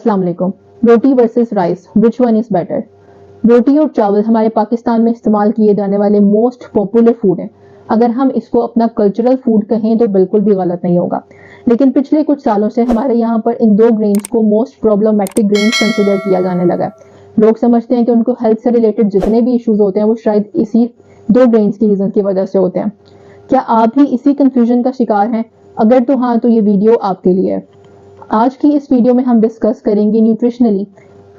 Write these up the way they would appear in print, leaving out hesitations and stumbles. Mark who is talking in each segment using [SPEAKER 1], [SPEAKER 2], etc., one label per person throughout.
[SPEAKER 1] अस्सलाम वालेकुम। Roti versus rice, which one is better? रोटी और चावल हमारे पाकिस्तान में इस्तेमाल किए जाने वाले मोस्ट पॉपुलर फूड हैं। अगर हम इसको अपना कल्चरल फूड कहें तो बिल्कुल भी गलत नहीं होगा। लेकिन पिछले कुछ सालों से हमारे यहाँ पर इन दो ग्रेन्स को मोस्ट प्रॉब्लमेटिक ग्रेन्स कंसिडर किया जाने लगा है। लोग समझते हैं कि उनको हेल्थ से रिलेटेड जितने भी इश्यूज होते हैं वो शायद इसी दो ग्रेन्स की रीजन की वजह से होते हैं। क्या आप भी इसी कंफ्यूजन का शिकार हैं? अगर तो हाँ, तो ये वीडियो आपके लिए है। आज की इस वीडियो में हम डिस्कस करेंगे न्यूट्रिशनली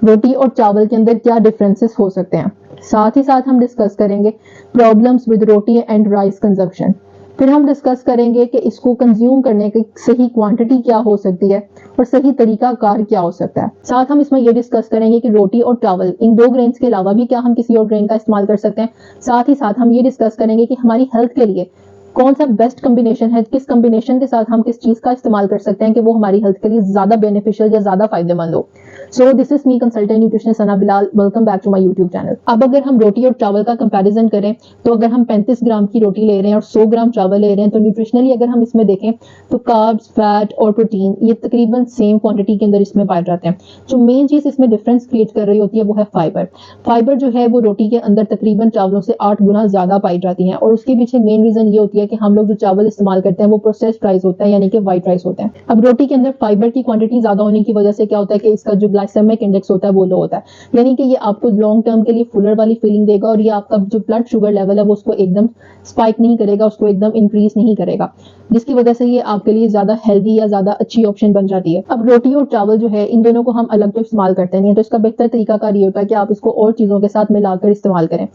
[SPEAKER 1] रोटी और चावल के अंदर क्या डिफरेंसेस हो सकते हैं। साथ ही साथ हम डिस्कस करेंगे problems with roti and rice consumption. फिर हम डिस्कस करेंगे कि इसको कंज्यूम करने की सही क्वांटिटी क्या हो सकती है और सही तरीका कार क्या हो सकता है। साथ हम इसमें ये डिस्कस करेंगे कि रोटी और चावल इन दो ग्रेन्स के अलावा भी क्या हम किसी और ग्रेन का इस्तेमाल कर सकते हैं। साथ ही साथ हम ये डिस्कस करेंगे कि हमारी हेल्थ के लिए कौन सा बेस्ट कॉम्बिनेशन है, किस कॉम्बिनेशन के साथ हम किस चीज का इस्तेमाल कर सकते हैं कि वो हमारी हेल्थ के लिए ज्यादा बेनिफिशियल या ज्यादा फायदेमंद हो। So this is me consultant nutritionist Sana Bilal. Welcome back to my YouTube channel. अब अगर हम रोटी और चावल का कंपैरिजन करें तो अगर हम 35 ग्राम की रोटी ले रहे हैं और 100 ग्राम चावल ले रहे हैं तो न्यूट्रिशनली अगर हम इसमें देखें तो कार्ब्स, फैट और प्रोटीन ये तकरीबन सेम क्वांटिटी के अंदर इसमें पाए जाते हैं। जो मेन चीज इसमें डिफरेंस क्रिएट कर रही होती है वो है फाइबर। फाइबर जो है वो रोटी के अंदर तकरीबन चावलों से 8 गुना ज्यादा पाई जाती है और उसके पीछे मेन रीजन ये होती है कि हम लोग जो चावल इस्तेमाल करते हैं वो प्रोसेस्ड राइस होता है, यानी कि व्हाइट राइस होता है। अब रोटी के अंदर फाइबर की क्वांटिटी ज्यादा होने की वजह से क्या होता है कि इसका जो ग्लाइसेमिक इंडेक्स होता है वो लो होता है, यानी कि ये आपको लॉन्ग टर्म के लिए फुलर वाली फीलिंग देगा और ये आपका जो ब्लड शुगर लेवल है वो उसको एकदम स्पाइक नहीं करेगा, उसको एकदम इंक्रीज नहीं करेगा, जिसकी वजह से ये आपके लिए ज्यादा हेल्दी या ज्यादा अच्छी ऑप्शन बन जाती है। अब रोटी और चावल जो है इन दोनों को हम अलग तो इस्तेमाल करते नहीं है, तो इसका बेहतर तरीकाकार ये होता है कि आप इसको और चीजों के साथ मिलाकर इस्तेमाल करें।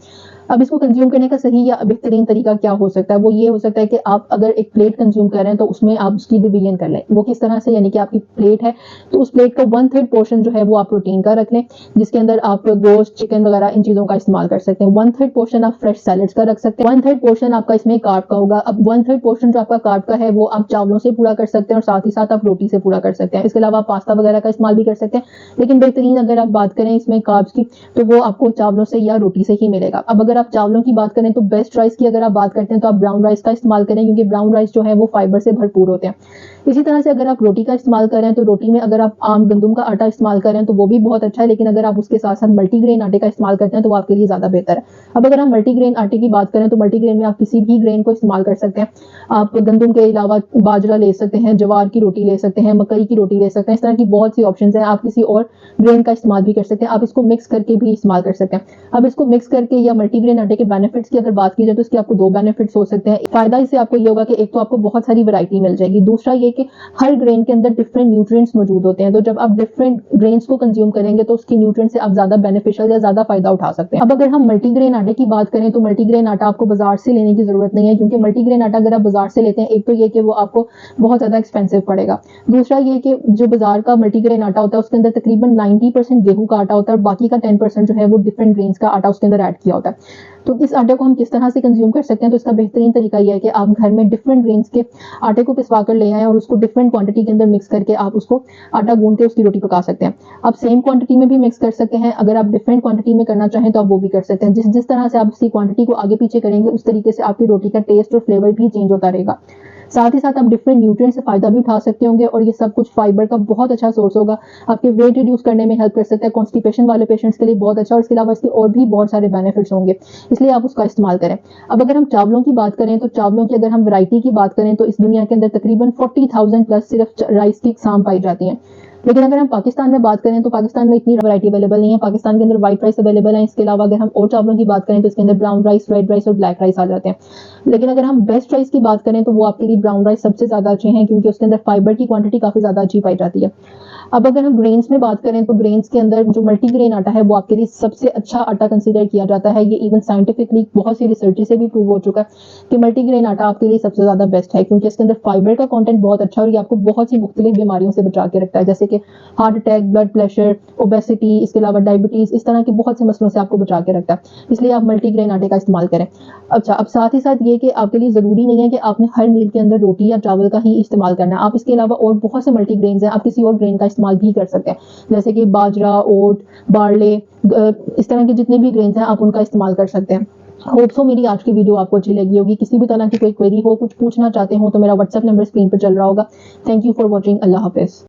[SPEAKER 1] अब इसको कंज्यूम करने का सही या बेहतरीन तरीका क्या हो सकता है? वो ये हो सकता है कि आप अगर एक प्लेट कंज्यूम कर रहे हैं तो उसमें आप उसकी डिवीजन कर लें। वो किस तरह से, यानी कि आपकी प्लेट है तो उस प्लेट का 1/3 पोर्शन जो है वो आप प्रोटीन का रख लें, जिसके अंदर आप गोश्त, चिकन वगैरह इन चीजों का इस्तेमाल कर सकते हैं। 1/3 पोर्शन आप फ्रेश सैलड्स का रख सकते हैं। 1/3 पोर्शन आपका इसमें कार्ब का होगा। अब 1/3 पोर्शन जो आपका कार्ब का है वो आप चावलों से पूरा कर सकते हैं और साथ ही साथ आप रोटी से पूरा कर सकते हैं। इसके अलावा आप पास्ता वगैरह का इस्तेमाल भी कर सकते हैं, लेकिन बेहतरीन अगर आप बात करें इसमें कार्ब्स की तो वो आपको चावलों से या रोटी से ही मिलेगा। अब अगर आप चावलों की बात करें तो बेस्ट राइस की अगर आप बात करते हैं तो आप ब्राउन राइस का इस्तेमाल करें, क्योंकि ब्राउन राइस जो है वो फाइबर से भरपूर होते हैं। इसी तरह से अगर आप रोटी का इस्तेमाल करें तो रोटी में अगर आप आम गंदम का आटा इस्तेमाल करें तो वो भी बहुत अच्छा है, लेकिन अगर आप उसके साथ साथ मल्टीग्रेन आटे का इस्तेमाल करते हैं तो वो आपके लिए ज्यादा बेहतर है। अब अगर हम मल्टीग्रेन आटे की बात करें तो मल्टीग्रेन में आप किसी भी ग्रेन को इस्तेमाल कर सकते हैं। आप गंदम के अलावा बाजरा ले सकते हैं, जवार की रोटी ले सकते हैं, मकई की रोटी ले सकते हैं। इस तरह की बहुत सी ऑप्शन है। आप किसी और ग्रेन का इस्तेमाल भी कर सकते हैं। आप इसको मिक्स करके भी इस्तेमाल कर सकते हैं। अब इसको मिक्स करके या मल्टीग्रेन आटे के बेनिफिट्स की अगर बात की जाए तो इसके आपको दो बेनिफिट्स हो सकते हैं। फायदा इससे आपको ये होगा कि एक तो आपको बहुत सारी वैरायटी मिल जाएगी, दूसरा ये कि हर ग्रेन के अंदर डिफरेंट न्यूट्रिएंट्स मौजूद होते हैं। तो जब आप डिफरेंट ग्रेन्स को कंज्यूम करेंगे तो उसकी न्यूट्रिएंट्स से आप ज्यादा बेनिफिशियल या ज्यादा फायदा उठा सकते हैं। अब अगर हम मल्टीग्रेन आटे की बात करें तो मल्टीग्रेन आटा आपको बाजार से लेने की जरूरत नहीं है, क्योंकि मल्टीग्रेन आटा अगर आप बाजार से लेते हैं एक तो ये कि वो आपको बहुत ज्यादा एक्सपेंसिव पड़ेगा, दूसरा ये कि जो बाजार का मल्टीग्रेन आटा होता है उसके अंदर तकरीबन 90% गेहूं का आटा होता है और बाकी का 10% जो है वो डिफरेंट ग्रेन्स का आटा उसके अंदर ऐड किया होता है। तो इस आटे को हम किस तरह से कंज्यूम कर सकते हैं? तो इसका बेहतरीन तरीका यह है कि आप घर में डिफरेंट ग्रेन्स के आटे को पिसवा कर ले आए और उसको डिफरेंट क्वांटिटी के अंदर मिक्स करके आप उसको आटा गूंद के उसकी रोटी पका सकते हैं। आप सेम क्वांटिटी में भी मिक्स कर सकते हैं, अगर आप डिफरेंट क्वांटिटी में करना चाहें तो आप वो भी कर सकते हैं। जिस जिस तरह से आप इसकी क्वांटिटी को आगे पीछे करेंगे उस तरीके से आपकी रोटी का टेस्ट और फ्लेवर भी चेंज होता रहेगा। साथ ही साथ आप डिफरेंट न्यूट्रिएंट से फायदा भी उठा सकते होंगे और ये सब कुछ फाइबर का बहुत अच्छा सोर्स होगा। आपके वेट रिड्यूस करने में हेल्प कर सकता है, कॉन्स्टिपेशन वाले पेशेंट्स के लिए बहुत अच्छा, और इसके अलावा इसके और भी बहुत सारे बेनिफिट्स होंगे, इसलिए आप उसका इस्तेमाल करें। अब अगर हम चावलों की बात करें तो चावलों की अगर हम वैरायटी की बात करें तो इस दुनिया के अंदर तकरीबन 40,000 प्लस सिर्फ राइस की इकसाम पाई जाती हैं। लेकिन अगर हम पाकिस्तान में बात करें तो पाकिस्तान में इतनी वैरायटी अवेलेबल नहीं है। पाकिस्तान के अंदर व्हाइट राइस अवेलेबल है। इसके अलावा अगर हम और चावलों की बात करें तो इसके अंदर ब्राउन राइस, रेड राइस और ब्लैक राइस आ जाते हैं। लेकिन अगर हम बेस्ट राइस की बात करें तो वो आपके लिए ब्राउन राइस सबसे ज्यादा अच्छे हैं, क्योंकि उसके अंदर फाइबर की क्वांटिटी काफी ज्यादा अच्छी पाई जाती है। अब अगर हम ग्रेन्स में बात करें तो ग्रेन्स के अंदर जो मल्टीग्रेन आटा है वो आपके लिए सबसे अच्छा आटा कंसीडर किया जाता है। ये इवन साइंटिफिकली बहुत सी रिसर्च से भी प्रूव हो चुका है कि मल्टीग्रेन आटा आपके लिए सबसे ज्यादा बेस्ट है, क्योंकि इसके अंदर फाइबर का कंटेंट बहुत अच्छा है और ये आपको बहुत सी मुख्तलिफ बीमारियों से बचा के रखता है, जैसे कि heart attack, blood pressure, obesity, इसके अलावा डायबिटीज, इस तरह के बहुत से मसलों से आपको बचा के रखता है। इसलिए आप मल्टीग्रेन आटे का इस्तेमाल करें। अच्छा, अब साथ ही साथ ये कि आपके लिए जरूरी नहीं है कि आपने हर मील के अंदर रोटी या चावल का ही इस्तेमाल करना है। आप इसके अलावा और बहुत से मल्टीग्रेन्स हैं, आप किसी और ग्रेन का इस्तेमाल भी कर सकते हैं, जैसे कि बाजरा, ओट, बार्ले, इस तरह के जितने भी ग्रेन्स हैं आप उनका इस्तेमाल कर सकते हैं। होप सो मेरी आज की वीडियो आपको अच्छी लगी होगी। किसी भी तरह की कोई क्वेरी हो, कुछ पूछना चाहते हो तो मेरा व्हाट्सएप नंबर स्क्रीन पर चल रहा होगा। Thank you for watching. Allah Hafiz.